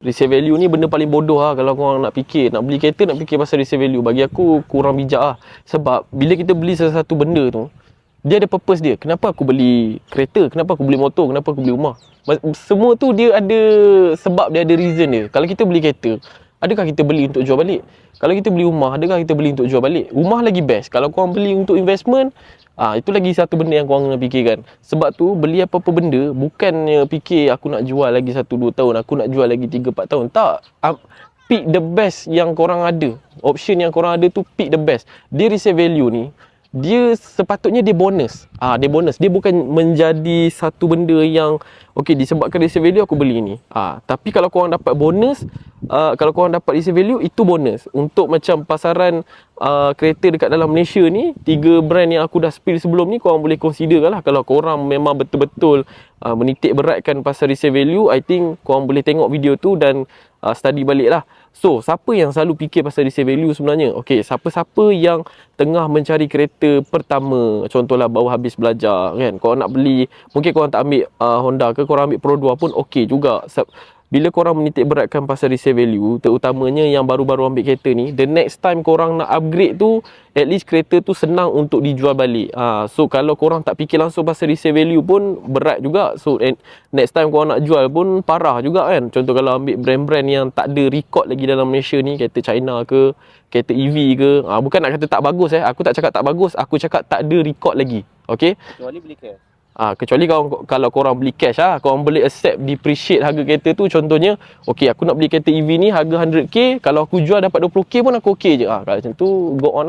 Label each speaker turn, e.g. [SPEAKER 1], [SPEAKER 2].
[SPEAKER 1] Resale value ni benda paling bodoh lah kalau korang nak fikir. Nak beli kereta, nak fikir pasal resale value. Bagi aku kurang bijak lah. Sebab bila kita beli sesuatu benda tu, dia ada purpose dia. Kenapa aku beli kereta? Kenapa aku beli motor? Kenapa aku beli rumah? Semua tu dia ada sebab, dia ada reason dia. Kalau kita beli kereta, adakah kita beli untuk jual balik? Kalau kita beli rumah, adakah kita beli untuk jual balik? Rumah lagi best. Kalau korang beli untuk investment, itu lagi satu benda yang korang kena fikirkan. Sebab tu, beli apa-apa benda, bukannya fikir aku nak jual lagi 1-2 tahun, aku nak jual lagi 3-4 tahun. Tak. Pick the best yang korang ada. Option yang korang ada tu, pick the best. Dia resale value ni, dia sepatutnya dia bonus. Dia bonus. Dia bukan menjadi satu benda yang okey, disebabkan resale value aku beli ni. Tapi kalau korang dapat bonus, kalau korang dapat resale value, itu bonus. Untuk macam pasaran kereta dekat dalam Malaysia ni, 3 brand yang aku dah spill sebelum ni, korang boleh consider lah. Kalau korang memang betul-betul menitik beratkan pasal resale value, I think korang boleh tengok video tu dan study balik lah. So, siapa yang selalu fikir pasal resale value sebenarnya? Okey, siapa-siapa yang tengah mencari kereta pertama, contohlah baru habis belajar kan, korang nak beli, mungkin korang tak ambil Honda ke, korang ambil Pro 2 pun okey juga. Bila korang menitik beratkan pasal resale value, terutamanya yang baru-baru ambil kereta ni, the next time korang nak upgrade tu, at least kereta tu senang untuk dijual balik. So kalau korang tak fikir langsung pasal resale value pun berat juga. So next time korang nak jual pun parah juga kan. Contoh kalau ambil brand-brand yang tak ada record lagi dalam Malaysia ni, kereta China ke, kereta EV ke, bukan nak kata tak bagus aku tak cakap tak bagus, aku cakap tak ada record lagi. Okay,
[SPEAKER 2] kecuali beli cash.
[SPEAKER 1] Kecuali kalau korang beli cash korang boleh accept depreciate harga kereta tu. Contohnya, okey, aku nak beli kereta EV ni harga 100k, kalau aku jual dapat 20k pun aku okey je. Kalau macam tu, go on lah.